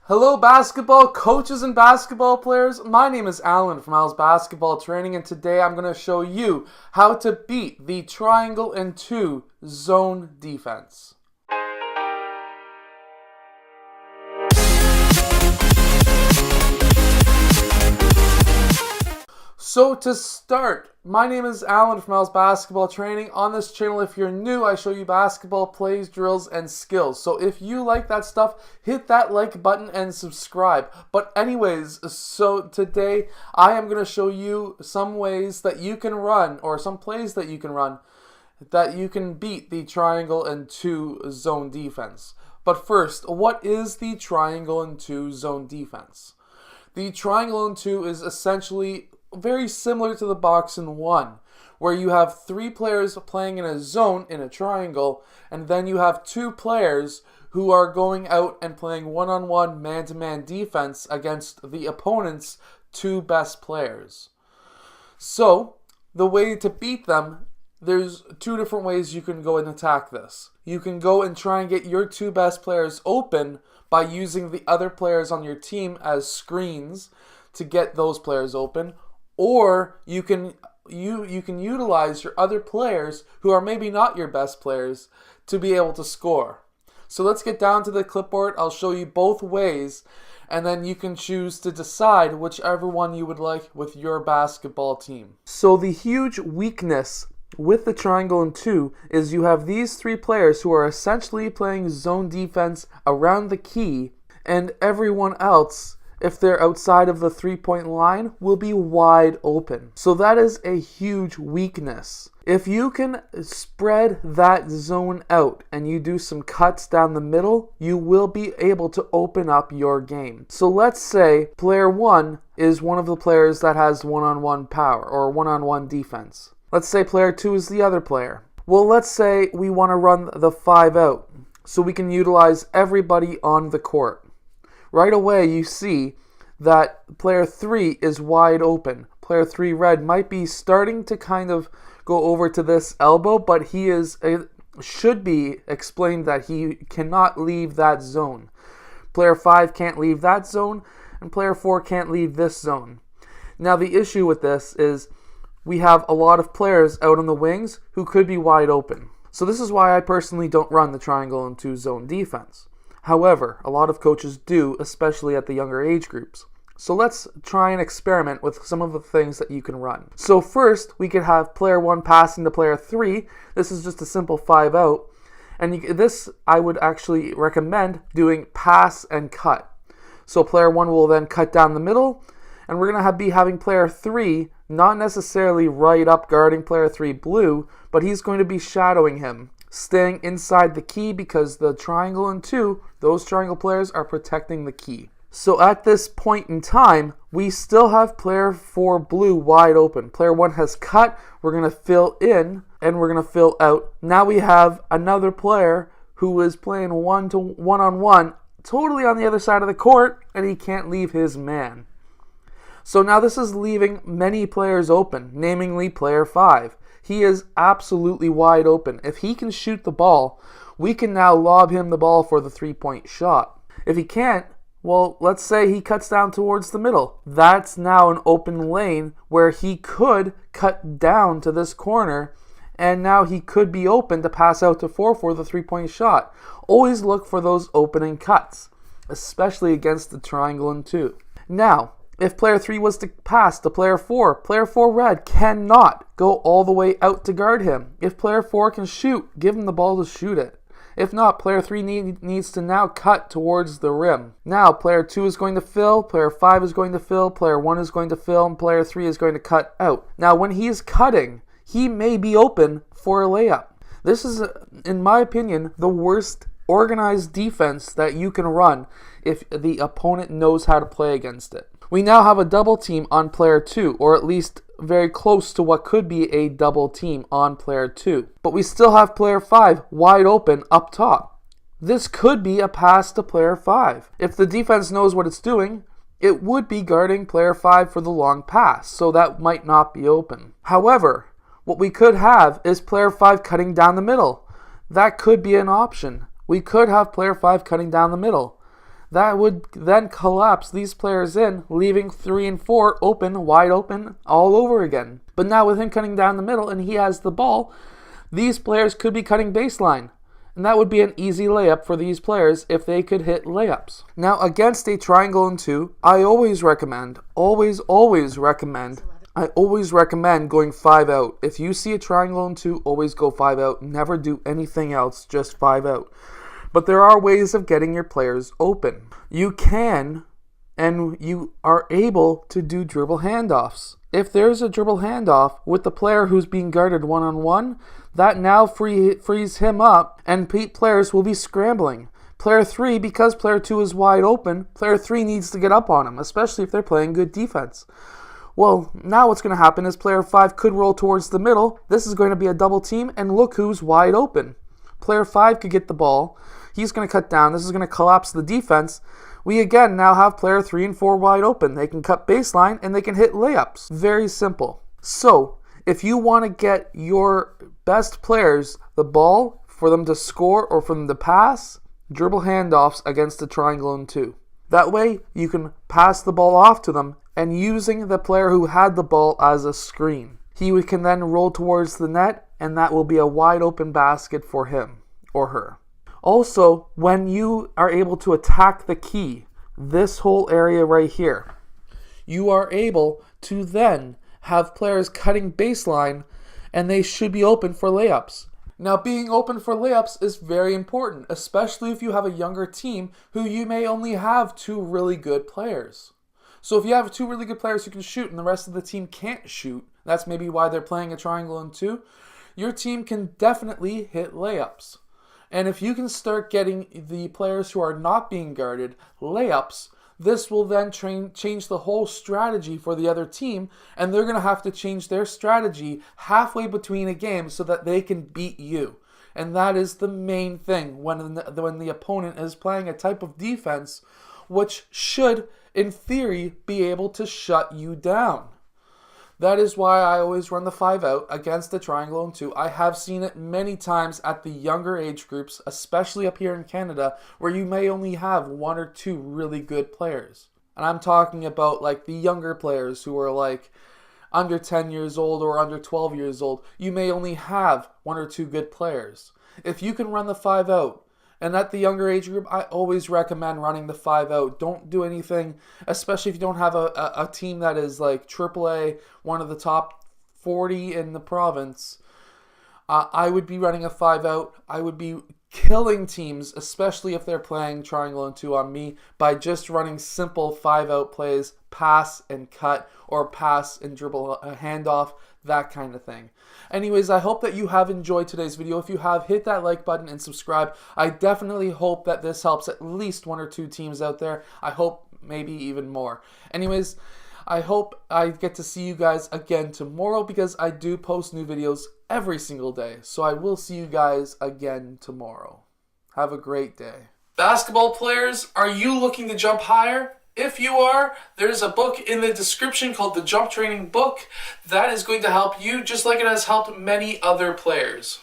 Hello basketball coaches and basketball players, my name is Alan from Al's Basketball Training, and today I'm going to show you how to beat the triangle and two zone defense. So to start, my name is Alan from Al's Basketball Training. On this channel, if you're new, I show you basketball plays, drills, and skills. So if you like that stuff, hit that like button and subscribe. But anyways, so today I am going to show you some ways that you can run, or some plays that you can run, that you can beat the triangle and two zone defense. But first, what is the triangle and two zone defense? The triangle and two is essentially very similar to the box and one, where you have three players playing in a zone in a triangle, and then you have two players who are going out and playing one-on-one man-to-man defense against the opponent's two best players. So the way to beat them, there's two different ways you can go and attack this. You can go and try and get your two best players open by using the other players on your team as screens to get those players open, or you can utilize your other players who are maybe not your best players to be able to score. So let's get down to the clipboard. I'll show you both ways, and then you can choose to decide whichever one you would like with your basketball team. So the huge weakness with the triangle and two is you have these three players who are essentially playing zone defense around the key, and everyone else, if they're outside of the three-point line, will be wide open. So that is a huge weakness. If you can spread that zone out and you do some cuts down the middle, you will be able to open up your game. So let's say player one is one of the players that has one-on-one power or one-on-one defense. Let's say player two is the other player. Well, let's say we want to run the 5 out so we can utilize everybody on the court. Right away, you see that player 3 is wide open. Player 3 red might be starting to kind of go over to this elbow, but should be explained that he cannot leave that zone. Player 5 can't leave that zone, and player 4 can't leave this zone. Now, the issue with this is we have a lot of players out on the wings who could be wide open. So this is why I personally don't run the triangle and two zone defense. However, a lot of coaches do, especially at the younger age groups. So let's try and experiment with some of the things that you can run. So first, we could have player 1 passing to player 3. This is just a simple 5 out. And this I would actually recommend doing pass and cut. So player 1 will then cut down the middle, and we're going to be having player 3 not necessarily right up guarding player 3 blue, but he's going to be shadowing him, staying inside the key, because the triangle and two, those triangle players are protecting the key. So at this point in time, we still have player 4 blue wide open. Player 1 has cut, we're going to fill in, and we're going to fill out. Now we have another player who is playing one-on-one, totally on the other side of the court, and he can't leave his man. So now this is leaving many players open, namely player 5. He is absolutely wide open. If he can shoot the ball, we can now lob him the ball for the three-point shot. If he can't, well, let's say he cuts down towards the middle. That's now an open lane where he could cut down to this corner, and now he could be open to pass out to 4 for the three-point shot. Always look for those opening cuts, especially against the triangle and two. Now, if player 3 was to pass to player 4 red cannot go all the way out to guard him. If player 4 can shoot, give him the ball to shoot it. If not, player 3 needs to now cut towards the rim. Now, player 2 is going to fill, player 5 is going to fill, player 1 is going to fill, and player 3 is going to cut out. Now, when he is cutting, he may be open for a layup. This is, in my opinion, the worst organized defense that you can run if the opponent knows how to play against it. We now have a double team on player 2, or at least very close to what could be a double team on player 2. But we still have player 5 wide open up top. This could be a pass to player 5. If the defense knows what it's doing, it would be guarding player 5 for the long pass, so that might not be open. However, what we could have is player 5 cutting down the middle. That could be an option. We could have player 5 cutting down the middle. that would then collapse these players in, leaving 3 and 4 open, wide open, all over again. But now with him cutting down the middle and he has the ball, these players could be cutting baseline. And that would be an easy layup for these players if they could hit layups. Now against a triangle and 2, I always recommend going 5 out. If you see a triangle and 2, always go 5 out. Never do anything else, just 5 out. But there are ways of getting your players open. You can and you are able to do dribble handoffs. If there's a dribble handoff with the player who's being guarded one-on-one, that now frees him up and players will be scrambling. Player 3, because player 2 is wide open, player 3 needs to get up on him, especially if they're playing good defense. Well, now what's going to happen is player 5 could roll towards the middle. This is going to be a double team, and look who's wide open. Player 5 could get the ball. He's going to cut down. This is going to collapse the defense. We again now have player 3 and 4 wide open. They can cut baseline and they can hit layups. Very simple. So, if you want to get your best players the ball for them to score or for them to pass, dribble handoffs against the triangle and 2. That way, you can pass the ball off to them and using the player who had the ball as a screen. He can then roll towards the net and that will be a wide open basket for him or her. Also, when you are able to attack the key, this whole area right here, you are able to then have players cutting baseline and they should be open for layups. Now, being open for layups is very important, especially if you have a younger team who you may only have 2 really good players. So if you have 2 really good players who can shoot and the rest of the team can't shoot, that's maybe why they're playing a triangle and 2, your team can definitely hit layups. And if you can start getting the players who are not being guarded layups, this will then change the whole strategy for the other team, and they're going to have to change their strategy halfway between a game so that they can beat you. And that is the main thing when the opponent is playing a type of defense which should, in theory, be able to shut you down. That is why I always run the 5 out against the triangle and 2. I have seen it many times at the younger age groups, especially up here in Canada, where you may only have 1 or 2 really good players. And I'm talking about like the younger players who are like under 10 years old or under 12 years old. You may only have 1 or 2 good players. If you can run the 5 out, and at the younger age group, I always recommend running the 5 out. Don't do anything, especially if you don't have a team that is like AAA, one of the top 40 in the province. I would be running a 5 out. I would be killing teams, especially if they're playing triangle and 2 on me, by just running simple 5 out plays, pass and cut, or pass and dribble a handoff, that kind of thing. Anyways, I hope that you have enjoyed today's video. If you have, hit that like button and subscribe. I definitely hope that this helps at least 1 or 2 teams out there. I hope maybe even more. Anyways, I hope I get to see you guys again tomorrow because I do post new videos every single day. So I will see you guys again tomorrow. Have a great day. Basketball players, are you looking to jump higher? If you are, there's a book in the description called the Jump Training Book that is going to help you just like it has helped many other players.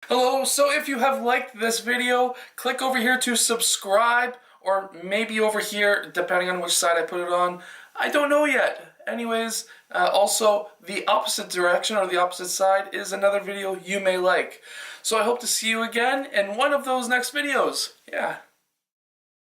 Hello, so if you have liked this video, click over here to subscribe, or maybe over here, depending on which side I put it on. I don't know yet. Anyways, also the opposite direction or the opposite side is another video you may like. So I hope to see you again in one of those next videos. Yeah.